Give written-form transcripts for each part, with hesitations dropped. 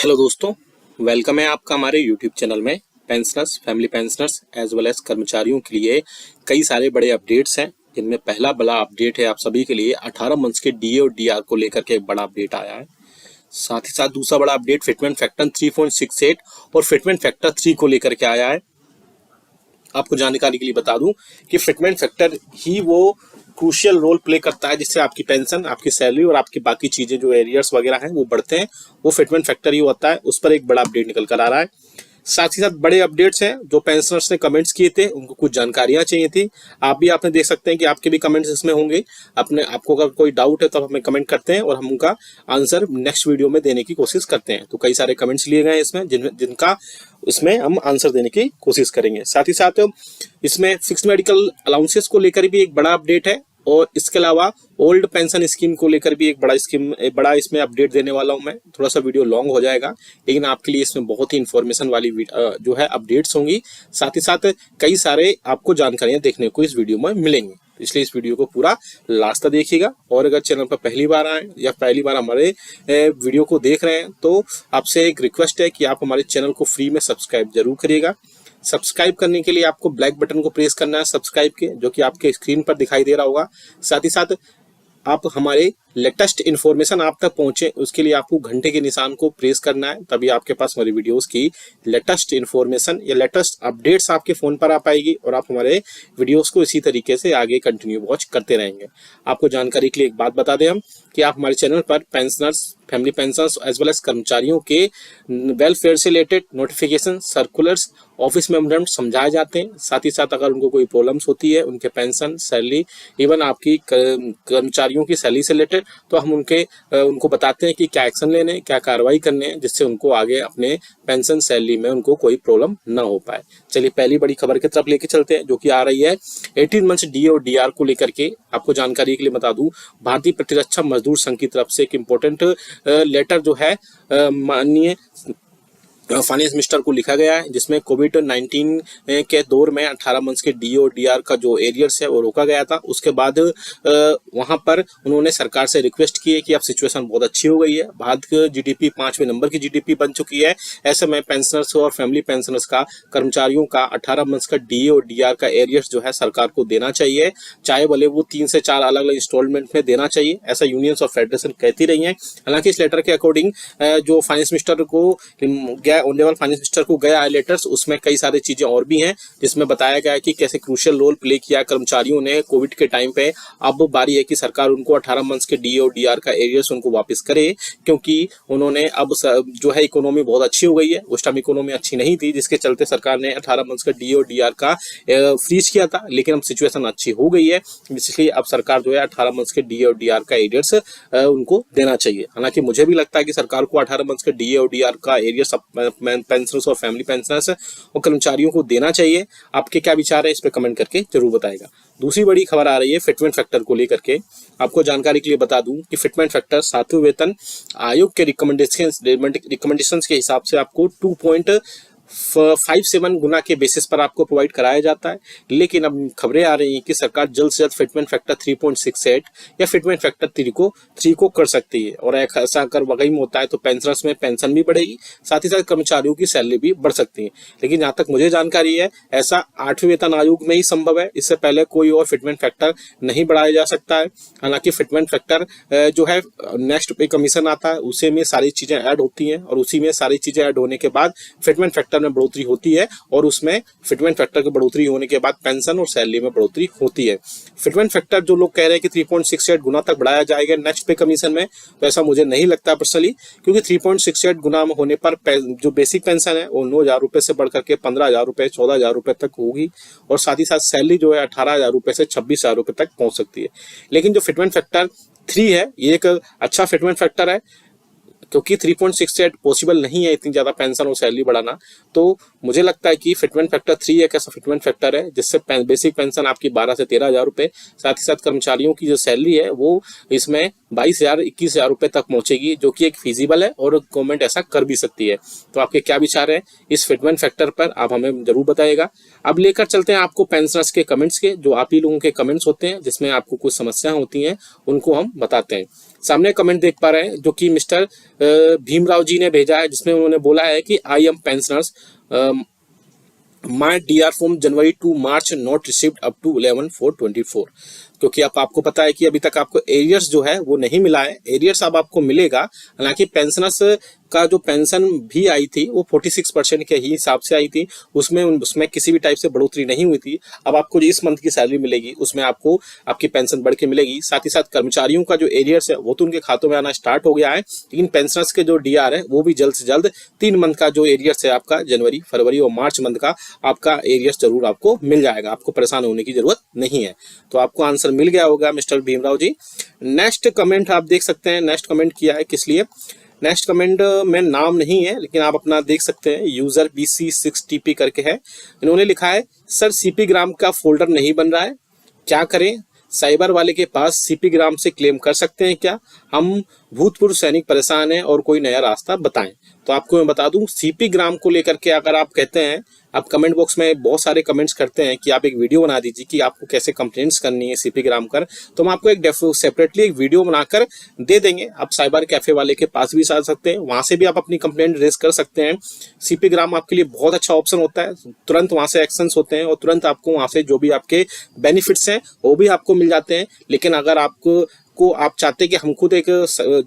Hello दोस्तों, welcome है आपका हमारे यूट्यूब चैनल में। Pensioners, family pensioners as well as कर्मचारियों के लिए कई सारे बड़े अपडेट्स हैं, जिनमें पहला बड़ा अपडेट है आप सभी के लिए 18 मंथ्स के डीए और डीआर को लेकर के एक बड़ा अपडेट आया है। साथ ही साथ दूसरा बड़ा अपडेट फिटमेंट फैक्टर 3.68 और फिटमेंट फैक्टर 3 को लेकर के आया है। आपको जानकारी के लिए बता दूं कि फिटमेंट फैक्टर ही वो क्रूशियल रोल प्ले करता है जिससे आपकी पेंशन, आपकी सैलरी और आपकी बाकी चीजें जो एरियर्स वगैरह हैं वो बढ़ते हैं। वो फिटमेंट फैक्टर ही होता है। उस पर एक बड़ा अपडेट निकल कर आ रहा है। साथ ही साथ बड़े अपडेट्स हैं जो पेंशनर्स ने कमेंट्स किए थे, उनको कुछ जानकारियां चाहिए थी। आपने देख सकते हैं कि आपके भी कमेंट्स इसमें होंगे। आपको अगर कोई डाउट है तो आप हमें कमेंट करते हैं और हम उनका आंसर नेक्स्ट वीडियो में देने की कोशिश करते हैं। तो कई सारे कमेंट्स लिए गए हैं इसमें जिनका इसमें हम आंसर देने की कोशिश करेंगे। साथ ही साथ इसमें फिक्स्ड मेडिकल अलाउंसेस को लेकर भी एक बड़ा अपडेट है और इसके अलावा ओल्ड पेंशन स्कीम को लेकर भी एक बड़ा इसमें अपडेट देने वाला हूं मैं। थोड़ा सा वीडियो लॉन्ग हो जाएगा, लेकिन आपके लिए इसमें बहुत ही इंफॉर्मेशन वाली जो है अपडेट्स होंगी। साथ ही साथ कई सारे आपको जानकारियां देखने को इस वीडियो में मिलेंगी, इसलिए इस वीडियो को पूरा लास्ट तक देखिएगा। और अगर चैनल पर पहली बार आए या पहली बार हमारे वीडियो को देख रहे हैं तो आपसे एक रिक्वेस्ट है कि आप हमारे चैनल को फ्री में सब्सक्राइब जरूर करिएगा। सब्सक्राइब करने के लिए आपको ब्लैक बटन को प्रेस करना है सब्सक्राइब के, जो कि आपके स्क्रीन पर दिखाई दे रहा होगा। साथ ही साथ आप हमारे लेटेस्ट इन्फॉर्मेशन आप तक पहुंचे उसके लिए आपको घंटे के निशान को प्रेस करना है, तभी आपके पास हमारी वीडियोस की लेटेस्ट इन्फॉर्मेशन या लेटेस्ट अपडेट्स आपके फोन पर आ पाएगी और आप हमारे वीडियोस को इसी तरीके से आगे कंटिन्यू वॉच करते रहेंगे। आपको जानकारी के लिए एक बात बता दें हम कि आप हमारे चैनल पर pensioners, family pensioners as well as कर्मचारियों के वेलफेयर से related notification, circulars, office memorandum समझाए जाते हैं। साथ ही साथ अगर उनको कोई प्रॉब्लम्स होती है उनके पेंशन, सैलरी, इवन आपकी कर्मचारियों की सैलरी से रिलेटेड, तो हम उनको बताते हैं कि क्या एक्शन लेने, क्या कार्रवाई करने हैं, जिससे उनको आगे अपने पेंशन, सैलरी में उनको कोई प्रॉब्लम ना हो पाए। चलिए पहली बड़ी खबर की तरफ लेके चलते हैं, जो कि आ रही है 18 मंथ्स डी और डीआर को लेकर के। आपको जानकारी के लिए बता दूं, भारतीय प्रतिरक्षा मजदूर संघ की तरफ से एक इम्पोर्टेंट लेटर जो है माननीय फाइनेंस मिनिस्टर को लिखा गया है, जिसमें कोविड-19 के दौर में 18 मंथ्स के डी और डीआर का जो एरियर्स है वो रोका गया था। उसके बाद वहां पर उन्होंने सरकार से रिक्वेस्ट की है कि अब सिचुएशन बहुत अच्छी हो गई है, भारत की जीडीपी 5वें नंबर की जीडीपी बन चुकी है। ऐसे में पेंशनर्स और फैमिली पेंशनर्स का, कर्मचारियों का 18 मंथ्स का डी और डीआर का एरियर्स जो है सरकार को देना चाहिए, चाहे भले वो 3 से 4 अलग अलग इंस्टॉलमेंट में देना चाहिए, ऐसा यूनियंस और फेडरेशन कहती रही है। हालांकि इस लेटर के अकॉर्डिंग जो फाइनेंस मिनिस्टर को ऑनरेबल फाइनेंस मिनिस्टर को गया है लेटर्स, उसमें कई सारी चीजें और भी हैं, जिसमें बताया गया है कि कैसे क्रूशियल रोल प्ले किया कर्मचारियों ने कोविड के टाइम पे। अब बारी है कि सरकार उनको 18 मंथ्स के डी और डीआर का एरियर्स उनको वापस करे, क्योंकि उन्होंने अब जो है इकोनॉमी बहुत अच्छी हो गई है। उस टाइम इकोनॉमी अच्छी नहीं थी, जिसके चलते सरकार ने 18 मंथ्स का डी और डीआर का फ्रीज किया था, लेकिन अब सिचुएशन अच्छी हो गई है, इसलिए अब सरकार जो है 18 मंथ्स के डी और डीआर का एरियर्स उनको देना चाहिए। हालांकि मुझे भी लगता है कि सरकार को 18 मंथ्स के डी और डीआर का एरियर्स पेंशनर्स और फैमिली पेंशनर्स और कर्मचारियों को देना चाहिए। आपके क्या विचार है इस पे कमेंट करके जरूर बताएगा। दूसरी बड़ी खबर आ रही है फिटमेंट फैक्टर को लेकर के। आपको जानकारी के लिए बता दूं कि फिटमेंट फैक्टर 7वें वेतन आयोग के रिकमेंडेशंस के हिसाब से आपको 2.57 गुना के बेसिस पर आपको प्रोवाइड कराया जाता है। लेकिन अब खबरें आ रही हैं कि सरकार जल्द से जल्द फिटमेंट फैक्टर 3.68 या फिटमेंट फैक्टर 3 को कर सकती है, और ऐसा अगर वही होता है तो पेंशनर्स में पेंशन भी बढ़ेगी, साथ ही साथ कर्मचारियों की सैलरी भी बढ़ सकती है। लेकिन जहां तक मुझे जानकारी है ऐसा 8वें वेतन आयोग में ही संभव है, इससे पहले कोई और फिटमेंट फैक्टर नहीं बढ़ाया जा सकता है। हालांकि फिटमेंट फैक्टर जो है नेक्स्ट पे कमीशन आता है, उसी में सारी चीजें ऐड होती हैं, और उसी में सारी चीजें ऐड होने के बाद फिटमेंट फैक्टर में बढ़ोतरी होती है, और उसमें फिटमेंट फैक्टर की बढ़ोतरी होने के बाद पेंशन और सैलरी में बढ़ोतरी होती है। फिटमेंट फैक्टर जो लोग कह रहे हैं कि 3.68 गुना तक बढ़ाया जाएगा नेक्स्ट पे कमीशन में, तो ऐसा मुझे नहीं लगता पर्सनली, क्योंकि 3.68 गुना होने पर जो बेसिक पेंशन है वो 9,000 रुपए से बढ़कर के 15,000 रुपए, 14,000 रुपए तक होगी, और साथ ही साथ सैलरी जो है 18,000 रुपए से 26,000 रुपए तक पहुंच सकती है। लेकिन जो फिटमेंट फैक्टर 3 है ये एक अच्छा फिटमेंट फैक्टर है, क्योंकि 3.68 पॉसिबल नहीं है इतनी ज्यादा पेंशन और सैलरी बढ़ाना। तो मुझे लगता है कि फिटमेंट फैक्टर 3 एक ऐसा फिटमेंट फैक्टर है जिससे बेसिक पेंशन आपकी 12 से 13,000 रुपए, साथ ही साथ कर्मचारियों की जो सैलरी है वो इसमें 22,000 21,000 रुपए तक पहुंचेगी, जो कि एक फिजिबल है और गवर्नमेंट ऐसा कर भी सकती है। तो आपके क्या विचार है इस फिटमेंट फैक्टर पर, आप हमें जरूर बताइएगा। अब लेकर चलते हैं आपको पेंशनर्स के कमेंट्स के, जो आप ही लोगों के कमेंट्स होते हैं जिसमें आपको कुछ समस्याएं होती हैं, उनको हम बताते हैं। सामने कमेंट देख पा रहे हैं जो कि मिस्टर भीमराव जी ने भेजा है, जिसमें उन्होंने बोला है कि I am pensioners my DR from January to March not received up to 11/4/24। क्योंकि अब आपको पता है कि अभी तक आपको एरियर्स जो है वो नहीं मिला है। एरियर्स अब आपको मिलेगा। हालांकि पेंशनर्स का जो पेंशन भी आई थी वो 46% के ही हिसाब से आई थी, उसमें किसी भी टाइप से बढ़ोतरी नहीं हुई थी। अब आपको जो इस मंथ की सैलरी मिलेगी उसमें आपको आपकी पेंशन बढ़ के मिलेगी। साथ ही साथ कर्मचारियों का जो एरियर्स है वो तो उनके खातों में आना स्टार्ट हो गया है, लेकिन पेंशनर्स के जो डीआर है वो भी जल्द से जल्द 3 मंथ का जो एरियर्स है आपका जनवरी, फरवरी और मार्च मंथ का आपका एरियर्स जरूर आपको मिल जाएगा। आपको परेशान होने की जरूरत नहीं है। तो आपको आंसर मिल गया होगा mister Bhimrao ji. Next comment आप देख सकते हैं। नेक्स्ट कमेंट किया है किस लिए? नेक्स्ट कमेंट में नाम नहीं है, लेकिन आप अपना देख सकते हैं। यूजर BC6TP करके है। इन्होंने लिखा है, सर CP ग्राम का फोल्डर नहीं बन रहा है, क्या करें? साइबर वाले के पास CP ग्राम से क्लेम कर सकते हैं क्या? हम भूतपूर्व सैनिक परेशान हैं और कोई नया रास्ता बताएं। तो आपको मैं बता दूं, CP ग्राम को लेकर के अगर आप कहते हैं, आप कमेंट बॉक्स में बहुत सारे कमेंट्स करते हैं कि आप एक वीडियो बना दीजिए कि आपको कैसे कंप्लेंट्स करनी है CP ग्राम कर, तो हम आपको एक सेपरेटली एक वीडियो बनाकर दे देंगे। आप साइबर कैफे वाले के पास भी जा सकते हैं, वहां से भी आप अपनी कंप्लेंट रेज कर सकते हैं। CP ग्राम आपके लिए बहुत अच्छा ऑप्शन होता है। तुरंत वहां से एक्शंस होते हैं और तुरंत आपको वहां से जो भी आपके बेनिफिट्स हैं वो भी आपको मिल जाते हैं। लेकिन अगर आपको आप चाहते हैं कि हम खुद एक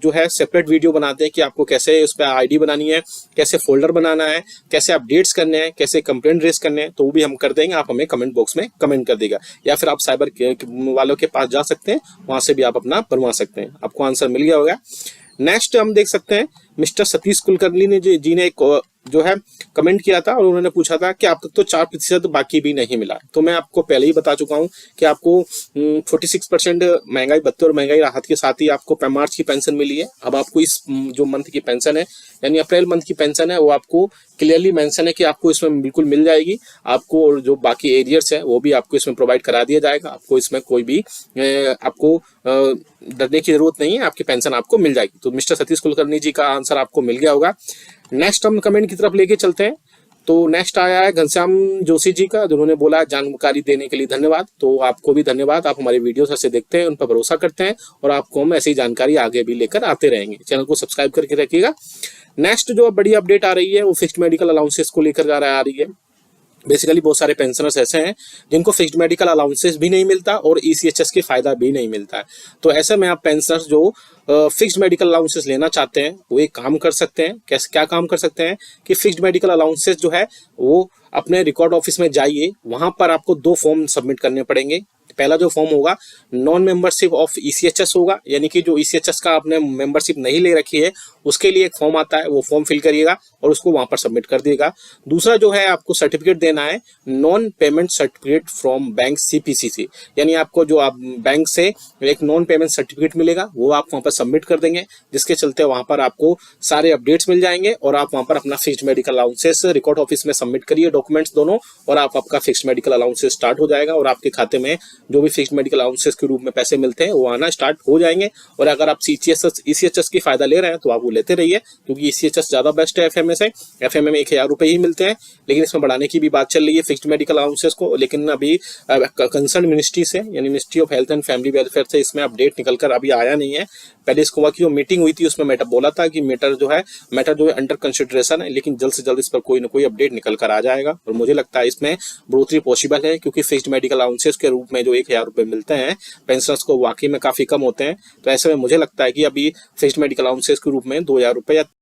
जो है सेपरेट वीडियो बनाते हैं कि आपको कैसे उस पर ID बनानी है, कैसे फोल्डर बनाना है, कैसे अपडेट्स करने हैं, कैसे कंप्लेंट रेज करने हैं, तो वो भी हम कर देंगे। आप हमें कमेंट बॉक्स में कमेंट कर देगा, या फिर आप साइबर वालों के पास जा सकते हैं, वहां से भी आप अपना बनवा सकते हैं। आपको आंसर मिल गया होगा। नेक्स्ट हम देख सकते हैं, मिस्टर सतीश कुलकर्णी ने जी ने एक जो है कमेंट किया था और उन्होंने पूछा था कि अब तक तो 4% बाकी भी नहीं मिला। तो मैं आपको पहले ही बता चुका हूं कि आपको 46% महंगाई भत्ते और महंगाई राहत के साथ ही आपको मार्च की पेंशन मिली है। अब आपको इस जो मंथ की पेंशन है यानी अप्रैल मंथ की पेंशन है वो आपको क्लियरली मेंशन है कि आपको इसमें बिल्कुल मिल जाएगी। आपको और जो बाकी एरियर्स है वो भी आपको इसमें प्रोवाइड करा दिया जाएगा। आपको इसमें कोई भी आपको डरने की जरूरत नहीं है, आपकी पेंशन आपको मिल जाएगी। तो मिस्टर सतीश कुलकर्णी जी का आंसर आपको मिल गया होगा। नेक्स्ट हम कमेंट की तरफ लेके चलते हैं। तो नेक्स्ट आया है घनश्याम जोशी जी का, जिन्होंने बोला जानकारी देने के लिए धन्यवाद। तो आपको भी धन्यवाद, आप हमारे वीडियोस ऐसे देखते हैं, उन पर भरोसा करते हैं और आपको हम ऐसी जानकारी आगे भी लेकर आते रहेंगे। चैनल को सब्सक्राइब करके रखिएगा। नेक्स्ट जो बड़ी अपडेट आ रही है वो फिक्स्ड मेडिकल अलाउंसेस को लेकर आ रही है। बेसिकली बहुत सारे पेंशनर्स ऐसे हैं जिनको फिक्स्ड मेडिकल अलाउंसेस भी नहीं मिलता और ECHS के फायदा भी नहीं मिलता है। तो ऐसे में आप पेंशनर्स जो फिक्स्ड मेडिकल अलाउंसेस लेना चाहते हैं वो एक काम कर सकते हैं। कैसे क्या काम कर सकते हैं कि फिक्स्ड मेडिकल अलाउंसेस जो है वो अपने रिकॉर्ड ऑफिस में जाइए, वहां पर आपको 2 फॉर्म सबमिट करने पड़ेंगे। पहला जो फॉर्म होगा नॉन मेंबरशिप ऑफ ECHS होगा, यानी कि जो ECHS का आपने मेंबरशिप नहीं ले रखी है उसके लिए एक फॉर्म आता है, वो फॉर्म फिल करिएगा और उसको वहां पर सबमिट कर दिएगा। दूसरा जो है आपको सर्टिफिकेट देना है, non payment certificate from bank CPCC, यानी आपको जो आप बैंक से एक नॉन पेमेंट सर्टिफिकेट मिलेगा वो आप वहां पर सबमिट कर देंगे, जिसके चलते वहां पर आपको सारे अपडेट्स मिल जाएंगे और आप वहां पर अपना fixed medical allowances record office में सबमिट करिए डॉक्यूमेंट्स दोनों, और आपका फिक्स्ड मेडिकल अलाउंसेस स्टार्ट हो जाएगा और आपके खाते में जो भी फिक्स्ड मेडिकल अलाउंसेस के रूप में पैसे मिलते हैं वो आना स्टार्ट हो जाएंगे। और अगर आप ECHS की फायदा ले रहे हैं तो आप वो लेते रहिए, क्योंकि ECHS ज्यादा बेस्ट है FMA से। FMA में 1000 रुपए ही मिलते हैं, लेकिन इसमें बढ़ाने की भी बात चल रही है फिक्स्ड मेडिकल अलाउंसेस को। लेकिन अभी कंसर्न मिनिस्ट्री से यानी ministry of health and family welfare से इसमें अपडेट निकलकर अभी आया नहीं है। पहले इसको की जो मीटिंग हुई थी उसमें मैटर बोला था कि मैटर जो है अंडर कंसिडरेशन है, लेकिन जल्द से जल्द इस पर कोई ना कोई अपडेट निकल कर आ जाएगा। और मुझे लगता है इसमें बढ़ोतरी पॉसिबल है, क्योंकि फिक्स्ड मेडिकल अलाउंसेस के रूप में जो 1000 रुपए मिलते हैं पेंशनर्स को वाकई में काफी कम होते हैं। तो ऐसे में मुझे लगता है कि अभी फिक्स्ड मेडिकल अलाउंसेस के रूप में 2000 रुपए या